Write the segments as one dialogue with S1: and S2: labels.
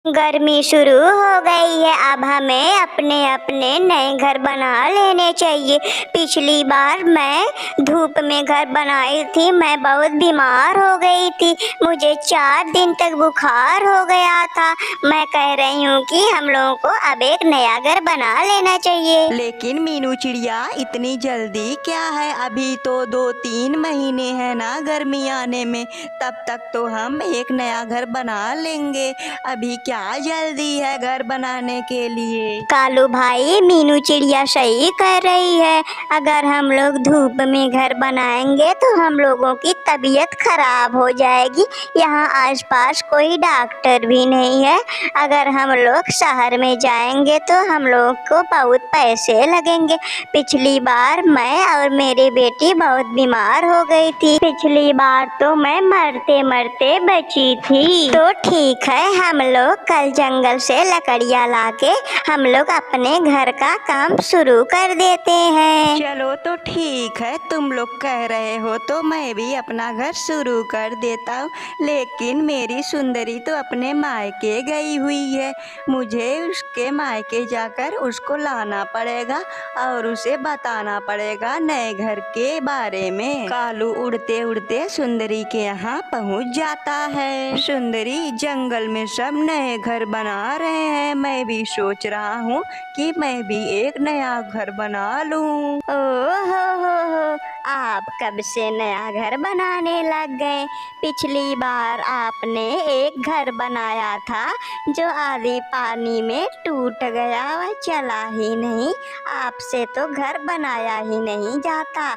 S1: गर्मी शुरू हो गई है। अब हमें अपने अपने नए घर बना लेने चाहिए। पिछली बार मैं धूप में घर बनाई थी, मैं बहुत बीमार हो गई थी, मुझे 4 दिन तक बुखार हो गया था। मैं कह रही हूँ कि हम लोगों को अब एक नया घर बना लेना चाहिए।
S2: लेकिन मीनू चिड़िया, इतनी जल्दी क्या है? अभी तो 2-3 महीने हैं ना गर्मी आने में, तब तक तो हम एक नया घर बना लेंगे। अभी क्या जल्दी है घर बनाने के लिए?
S1: कालू भाई, मीनू चिड़िया सही कह रही है। अगर हम लोग धूप में घर बनाएंगे तो हम लोगों की तबीयत खराब हो जाएगी। यहाँ आसपास कोई डॉक्टर भी नहीं है। अगर हम लोग शहर में जाएंगे तो हम लोग को बहुत पैसे लगेंगे। पिछली बार मैं और मेरी बेटी बहुत बीमार हो गई थी। पिछली बार तो मैं मरते मरते बची थी। तो ठीक है, हम लोग कल जंगल से लकड़ियाँ लाके हम लोग अपने घर का काम शुरू कर देते हैं।
S2: चलो तो ठीक है, तुम लोग कह रहे हो तो मैं भी अपना घर शुरू कर देता हूँ। लेकिन मेरी सुंदरी तो अपने मायके गई हुई है, मुझे उसके मायके जाकर उसको लाना पड़ेगा और उसे बताना पड़ेगा नए घर के बारे में। कालू उड़ते उड़ते सुंदरी के यहाँ पहुँच जाता है। सुंदरी, जंगल में सब नए घर बना रहे हैं, मैं भी सोच रहा हूँ कि मैं भी एक नया घर बना लूं।
S1: हो, आप कब से नया घर बनाने लग गए? पिछली बार आपने एक घर बनाया था जो आधे पानी में टूट गया, वह चला ही नहीं। आपसे तो घर बनाया ही नहीं जाता।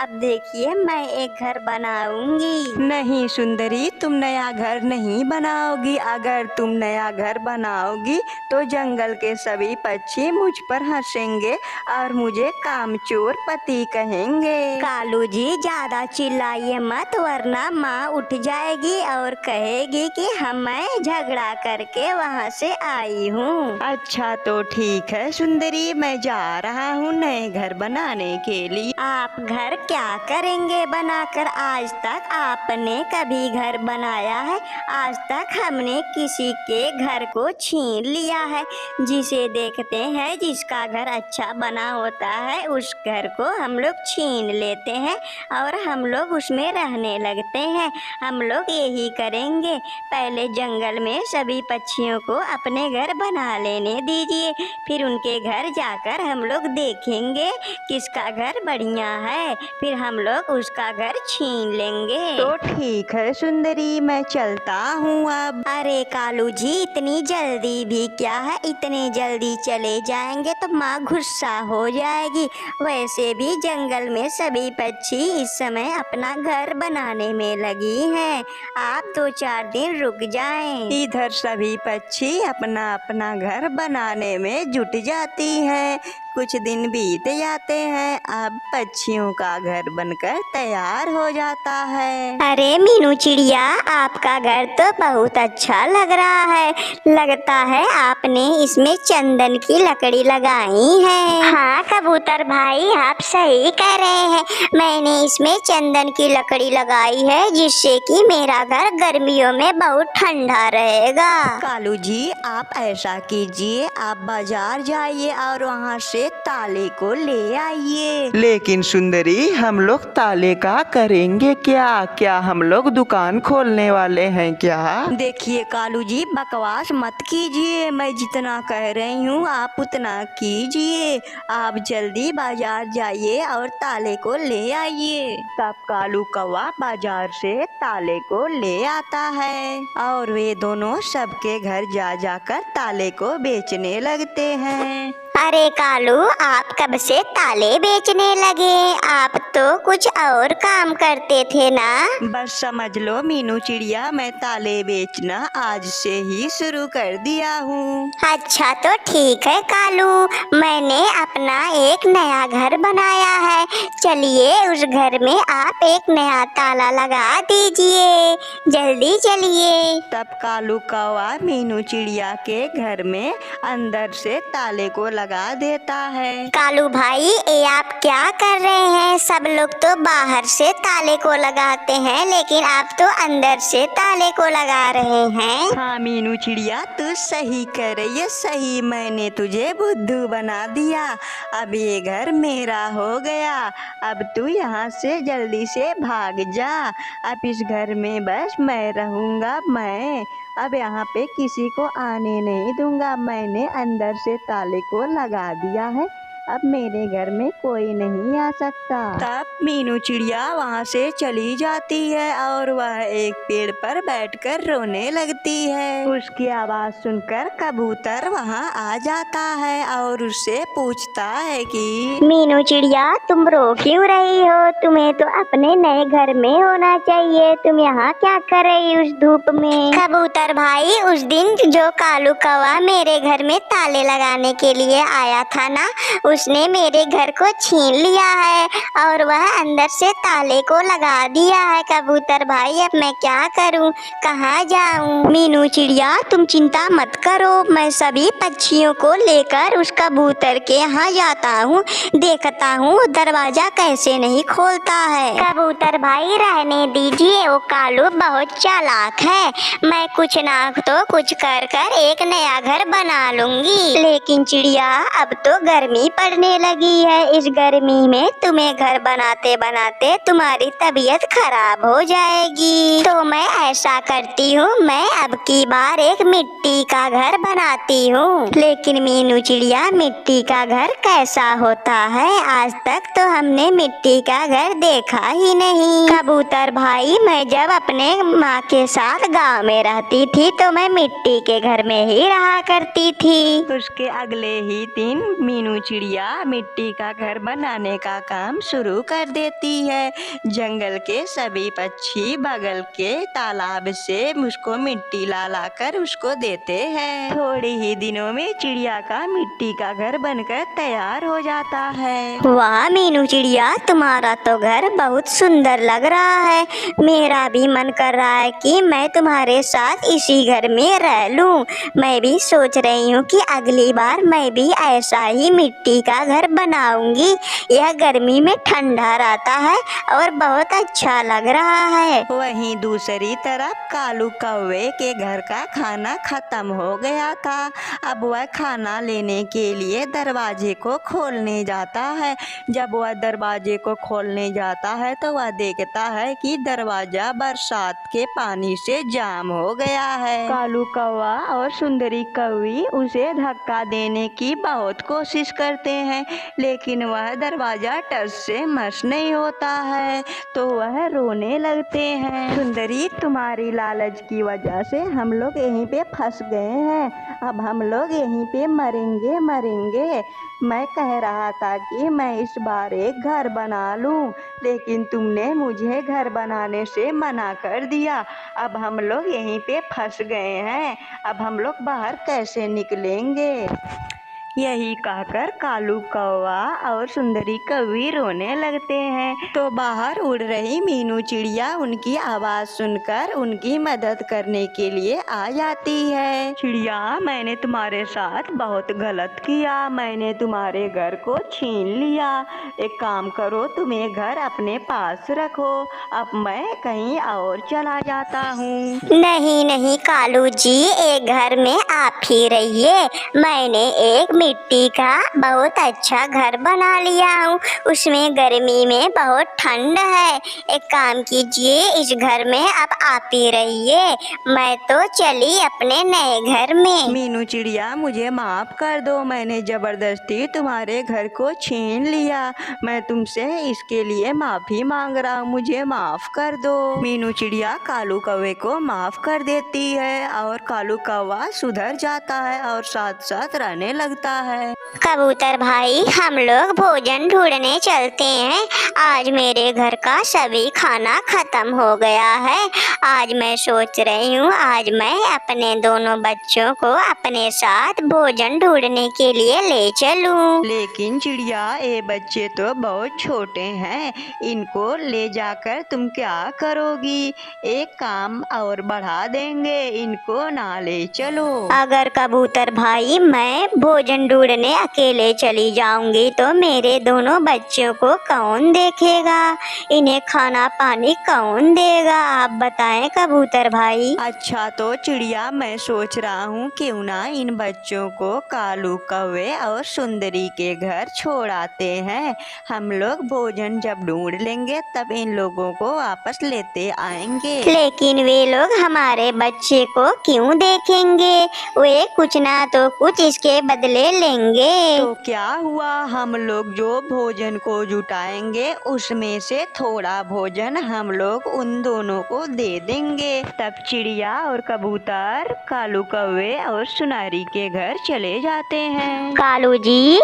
S1: अब देखिए, मैं एक घर बनाऊंगी।
S2: नहीं सुंदरी, तुम नया घर नहीं बनाओगी। अगर तुम नया घर बनाओगी तो जंगल के सभी पक्षी मुझ पर हंसेंगे और मुझे कामचोर पति कहेंगे।
S1: कालू जी, ज्यादा चिल्लाइए मत, वरना माँ उठ जाएगी और कहेगी कि मैं झगड़ा करके वहाँ से आई हूँ।
S2: अच्छा तो ठीक है सुंदरी, मैं जा रहा हूँ नए घर बनाने के लिए।
S1: आप घर क्या करेंगे बनाकर? आज तक आपने कभी घर बनाया है? आज तक हमने किसी के घर को छीन लिया है। जिसे देखते हैं, जिसका घर अच्छा बना होता है, उस घर को हम लोग छीन लेते हैं और हम लोग उसमें रहने लगते हैं। हम लोग यही करेंगे। पहले जंगल में सभी पक्षियों को अपने घर बना लेने दीजिए, फिर उनके घर जाकर हम लोग देखेंगे किसका घर बढ़िया है, फिर हम लोग उसका घर छीन लेंगे।
S2: तो ठीक है सुंदरी, मैं चलता हूँ अब।
S1: अरे कालू जी, इतनी जल्दी भी क्या है? इतने जल्दी चले जाएंगे तो माँ गुस्सा हो जाएगी। वैसे भी जंगल में सभी पक्षी इस समय अपना घर बनाने में लगी हैं। आप 2-4 दिन रुक जाएं।
S2: इधर सभी पक्षी अपना अपना घर बनाने में जुट जाती हैं। कुछ दिन बीत जाते हैं, अब पक्षियों का घर बनकर तैयार हो जाता है।
S1: अरे मीनू चिड़िया, आपका घर तो बहुत अच्छा लग रहा है। लगता है आपने इसमें चंदन की लकड़ी लगाई है। हाँ कबूतर भाई, आप सही कह रहे हैं। मैंने इसमें चंदन की लकड़ी लगाई है, जिससे कि मेरा घर गर्मियों में बहुत ठंडा रहेगा।
S2: कालू जी, आप ऐसा कीजिए, आप बाजार जाइए और वहाँ से ताले को ले आइए।
S3: लेकिन सुंदरी, हम लोग ताले का करेंगे क्या? क्या हम लोग दुकान खोलने वाले हैं क्या?
S2: देखिए कालू जी, बकवास मत कीजिए। मैं जितना कह रही हूँ आप उतना कीजिए। आप जल्दी बाजार जाइए और ताले को ले आइए। तब कालू कौवा बाजार से ताले को ले आता है और वे दोनों सबके घर जा जाकर ताले को बेचने लगते हैं।
S1: अरे कालू, आप कब से ताले बेचने लगे? आप तो कुछ और काम करते थे ना?
S2: बस समझ लो मीनू चिड़िया, मैं ताले बेचना आज से ही शुरू कर दिया हूँ।
S1: अच्छा तो ठीक है कालू, मैंने अपना एक नया घर बनाया है। चलिए, उस घर में आप एक नया ताला लगा दीजिए। जल्दी चलिए।
S2: तब कालू कौवा मीनू चिड़िया के घर में अंदर से ताले को लगा देता है।
S1: कालू भाई, ये आप क्या कर रहे हैं? सब लोग तो बाहर से ताले को लगाते हैं, लेकिन आप तो अंदर से ताले को लगा रहे हैं।
S2: हाँ मीनू चिड़िया, तू सही कह रही है, सही। मैंने तुझे बुद्धू बना दिया। अब ये घर मेरा हो गया। अब तू यहाँ से जल्दी से भाग जा। अब इस घर में बस मैं रहूँगा। मैं अब यहाँ पे किसी को आने नहीं दूंगा। मैंने अंदर से ताले को लगा दिया है। अब मेरे घर में कोई नहीं आ सकता। तब मीनू चिड़िया वहाँ से चली जाती है और वह एक पेड़ पर बैठकर रोने लगती है। उसकी आवाज़ सुनकर कबूतर वहाँ आ जाता है और उससे पूछता है कि
S1: मीनू चिड़िया, तुम रो क्यों रही हो? तुम्हें तो अपने नए घर में होना चाहिए। तुम यहाँ क्या कर रही उस धूप में? कबूतर भाई, उस दिन जो कालू कौवा मेरे घर में ताले लगाने के लिए आया था ना, उसने मेरे घर को छीन लिया है और वह अंदर से ताले को लगा दिया है। कबूतर भाई, अब मैं क्या करूं? कहाँ जाऊं? मीनू चिड़िया, तुम चिंता मत करो। मैं सभी पक्षियों को लेकर उस कबूतर के यहाँ जाता हूँ, देखता हूँ दरवाजा कैसे नहीं खोलता है। कबूतर भाई, रहने दीजिए, वो कालू बहुत चालाक है। मैं कुछ ना तो कुछ कर कर एक नया घर बना लूंगी। लेकिन चिड़िया, अब तो गर्मी पड़ने लगी है। इस गर्मी में तुम्हें घर बनाते बनाते तुम्हारी तबीयत खराब हो जाएगी। तो मैं ऐसा करती हूँ, मैं अब की बार एक मिट्टी का घर बनाती हूँ। लेकिन मीनू चिड़िया, मिट्टी का घर कैसा होता है? आज तक तो हमने मिट्टी का घर देखा ही नहीं। कबूतर भाई, मैं जब अपने माँ के साथ गांव में रहती थी तो मैं मिट्टी के घर में ही रहा करती थी।
S2: उसके अगले ही दिन मीनू चिड़िया मिट्टी का घर बनाने का काम शुरू कर देती है। जंगल के सभी पक्षी बगल के तालाब से उसको मिट्टी ला कर उसको देते हैं। थोड़े ही दिनों में चिड़िया का मिट्टी का घर बनकर तैयार हो जाता है।
S1: वाह मीनू चिड़िया, तुम्हारा तो घर बहुत सुंदर लग रहा है। मेरा भी मन कर रहा है कि मैं तुम्हारे साथ इसी घर में रह लूं। मैं भी सोच रही हूँ कि अगली बार मैं भी ऐसा ही मिट्टी का घर बनाऊंगी। यह गर्मी में ठंडा रहता है और बहुत अच्छा लग रहा है।
S2: वहीं दूसरी तरफ कालू कौवे के घर का खाना खत्म हो गया था। अब वह खाना लेने के लिए दरवाजे को खोलने जाता है। जब वह दरवाजे को खोलने जाता है तो वह देखता है कि दरवाजा बरसात के पानी से जाम हो गया है। कालू कौवा और सुंदरी कौवी उसे धक्का देने की बहुत कोशिश करते हैं, लेकिन वह दरवाजा टस से मस नहीं होता है, तो वह रोने लगते हैं। सुंदरी, तुम्हारी लालच की वजह से हम लोग यहीं पे फंस गए हैं। अब हम लोग यहीं पे मरेंगे मरेंगे। मैं कह रहा था कि मैं इस बार एक घर बना लूं, लेकिन तुमने मुझे घर बनाने से मना कर दिया। अब हम लोग यहीं पे फंस गए हैं। अब हम लोग बाहर कैसे निकलेंगे? यही कहकर कालू कौवा और सुंदरी कौवी रोने लगते हैं। तो बाहर उड़ रही मीनू चिड़िया उनकी आवाज़ सुनकर उनकी मदद करने के लिए आ जाती है। चिड़िया, मैंने तुम्हारे साथ बहुत गलत किया। मैंने तुम्हारे घर को छीन लिया। एक काम करो, तुम ये घर अपने पास रखो। अब मैं कहीं और चला जाता हूँ।
S1: नहीं नहीं कालू जी, एक घर में आप ही रहिए। मैंने एक मिट्टी का बहुत अच्छा घर बना लिया हूँ। उसमें गर्मी में बहुत ठंड है। एक काम कीजिए, इस घर में अब आप ही रहिए। मैं तो चली अपने नए घर में।
S2: मीनू चिड़िया, मुझे माफ़ कर दो। मैंने ज़बरदस्ती तुम्हारे घर को छीन लिया। मैं तुमसे इसके लिए माफ़ी मांग रहा हूँ। मुझे माफ़ कर दो। मीनू चिड़िया कालू कौवे को माफ़ कर देती है और कालू कौवा सुधर जाता है और साथ साथ रहने लगता है।
S1: कबूतर भाई, हम लोग भोजन ढूंढने चलते हैं। आज मेरे घर का सभी खाना खत्म हो गया है। आज मैं सोच रही हूँ, आज मैं अपने दोनों बच्चों को अपने साथ भोजन ढूंढने के लिए ले चलूँ।
S2: लेकिन चिड़िया, ये बच्चे तो बहुत छोटे हैं। इनको ले जाकर तुम क्या करोगी? एक काम और बढ़ा देंगे, इनको ना ले चलो।
S1: अगर कबूतर भाई, मैं भोजन ढूंढने अकेले चली जाऊंगी तो मेरे दोनों बच्चों को कौन देखेगा, इन्हें खाना पानी कौन देगा, आप बताएं कबूतर भाई।
S2: अच्छा तो चिड़िया, मैं सोच रहा हूँ क्यों ना इन बच्चों को कालू कौवे और सुंदरी के घर छोड़ आते हैं। हम लोग भोजन जब ढूंढ लेंगे तब इन लोगों को वापस लेते आएंगे।
S1: लेकिन वे लोग हमारे बच्चे को क्यों देखेंगे, वे कुछ ना तो कुछ इसके बदले लेंगे।
S2: तो क्या हुआ, हम लोग जो भोजन को जुटाएंगे उसमें से थोड़ा भोजन हम लोग उन दोनों को दे देंगे। तब चिड़िया और कबूतर कालू कौवे और सुनारी के घर चले जाते हैं।
S1: कालू जी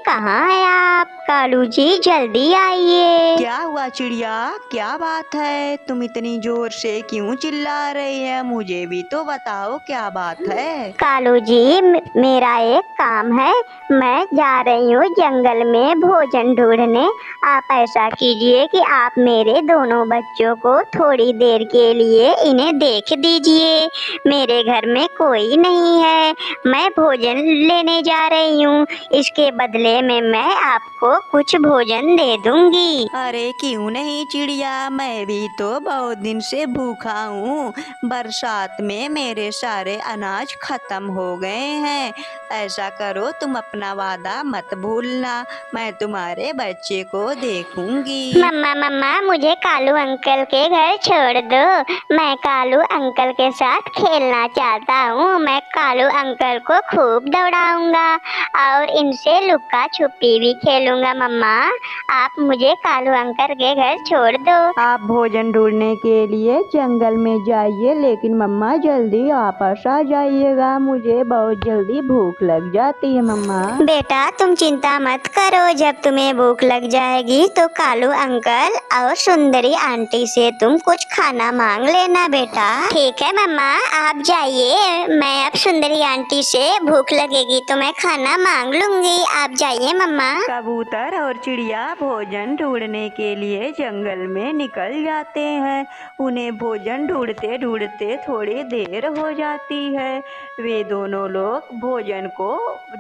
S1: कहाँ है आप? कालू जी जल्दी आइए।
S2: क्या हुआ चिड़िया, क्या बात है, तुम इतनी जोर से क्यों चिल्ला रही है? मुझे भी तो बताओ क्या बात है।
S1: कालू जी मेरा एक काम है, मैं जा रही हूँ जंगल में भोजन ढूंढने। आप ऐसा कीजिए कि आप मेरे दोनों बच्चों को थोड़ी देर के लिए इन्हें देख दीजिए। मेरे घर में कोई नहीं है, मैं भोजन लेने जा रही हूँ, इसके बदले में मैं आपको कुछ भोजन दे दूंगी।
S2: अरे क्यों नहीं चिड़िया, मैं भी तो बहुत दिन से भूखा हूँ। बरसात में मेरे सारे अनाज खत्म हो गए हैं। ऐसा करो, तुम अपना वादा मत भूलना, मैं तुम्हारे बच्चे को देखूंगी।
S1: मम्मा मुझे कालू अंकल के घर छोड़ दो, मैं कालू अंकल के साथ खेलना चाहता हूँ। मैं कालू अंकल को खूब दौड़ाऊंगा और इनसे लुका छुपी भी खेलूंगा। मम्मा आप मुझे कालू अंकल के घर छोड़ दो।
S2: आप भोजन ढूंढने के लिए जंगल में जाइए, लेकिन मम्मा जल्दी वापस आ जाइएगा, मुझे बहुत जल्दी भूख लग जाती है। मम्मा
S1: बेटा तुम चिंता मत करो, जब तुम्हें भूख लग जाएगी तो कालू अंकल और सुंदरी आंटी से तुम कुछ खाना मांग लेना बेटा। ठीक है मम्मा आप जाइए, मैं अब सुंदरी आंटी से भूख लगेगी तो मैं खाना मांग लूंगी, आप जाइए मम्मा।
S2: कबूतर और चिड़िया भोजन ढूंढने के लिए जंगल में निकल जाते हैं। उन्हें भोजन ढूंढते ढूंढते थोड़ी देर हो जाती है। वे दोनों लोग भोजन को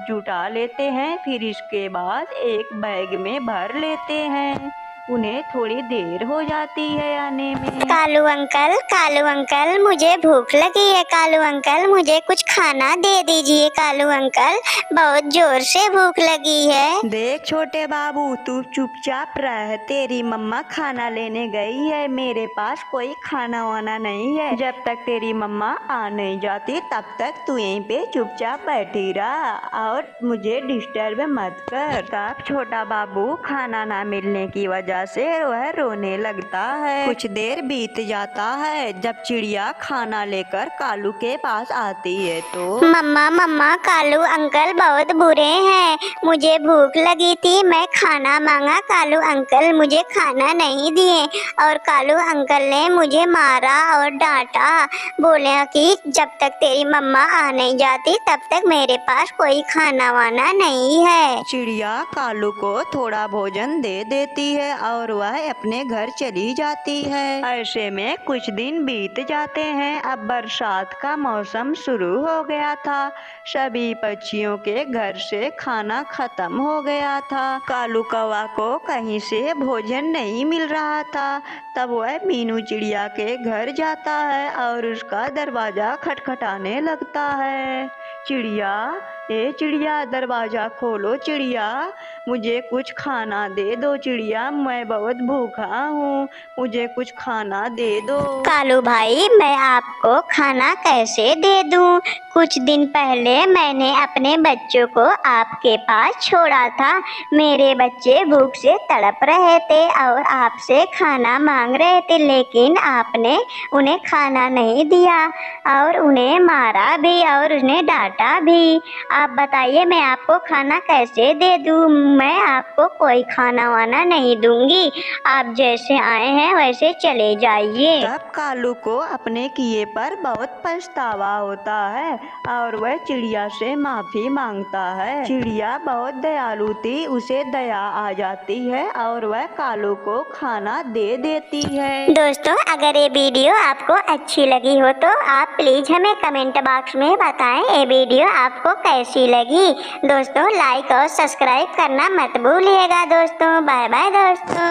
S2: जुटा लेते हैं, फिर इसके बाद एक बैग में भर लेते हैं। उन्हें थोड़ी देर हो जाती है आने में।
S1: कालू अंकल मुझे भूख लगी है, कालू अंकल मुझे कुछ खाना दे दीजिए। कालू अंकल बहुत जोर से भूख लगी है।
S2: देख छोटे बाबू, तू चुपचाप रह, तेरी मम्मा खाना लेने गई है, मेरे पास कोई खाना वाना नहीं है। जब तक तेरी मम्मा आ नहीं जाती तब तक तू यहीं पे चुपचाप बैठी रहा और मुझे डिस्टर्ब मत कर। तब छोटा बाबू खाना ना मिलने की वजह से वह रोने लगता है। कुछ देर बीत जाता है। जब चिड़िया खाना लेकर कालू के पास आती है तो
S1: मम्मा कालू अंकल बहुत बुरे हैं, मुझे भूख लगी थी, मैं खाना मांगा, कालू अंकल मुझे खाना नहीं दिए और कालू अंकल ने मुझे मारा और डांटा, बोले कि जब तक तेरी मम्मा आ नहीं जाती तब तक मेरे पास कोई खाना वाना नहीं है।
S2: चिड़िया कालू को थोड़ा भोजन दे देती है और वह अपने घर चली जाती है। ऐसे में कुछ दिन बीत जाते हैं। अब बरसात का मौसम शुरू हो गया था। सभी पक्षियों के घर से खाना खत्म हो गया था। कालू कौवा को कहीं से भोजन नहीं मिल रहा था। तब वह मीनू चिड़िया के घर जाता है और उसका दरवाजा खटखटाने लगता है। चिड़िया, ए चिड़िया, दरवाजा खोलो चिड़िया, मुझे कुछ खाना दे दो चिड़िया, मैं बहुत भूखा हूँ, मुझे कुछ खाना दे दो।
S1: कालू भाई मैं आपको खाना कैसे दे दूँ? कुछ दिन पहले मैंने अपने बच्चों को आपके पास छोड़ा था। मेरे बच्चे भूख से तड़प रहे थे और आपसे खाना मांग रहे थे, लेकिन आपने उन्हें खाना नहीं दिया और उन्हें मारा भी और उन्हें डांटा भी। आप बताइए मैं आपको खाना कैसे दे दूँ? मैं आपको कोई खाना वाना नहीं दूंगी, आप जैसे आए हैं वैसे चले जाइए।
S2: तब कालू को अपने किए पर बहुत पछतावा होता है और वह चिड़िया से माफी मांगता है। चिड़िया बहुत दयालु थी, उसे दया आ जाती है और वह कालू को खाना दे देती है।
S1: दोस्तों अगर ये वीडियो आपको अच्छी लगी हो तो आप प्लीज हमें कमेंट बॉक्स में बताएं। ये वीडियो आपको कैसी लगी। दोस्तों लाइक और सब्सक्राइब करना मत भूलिएगा दोस्तों। बाय बाय दोस्तों।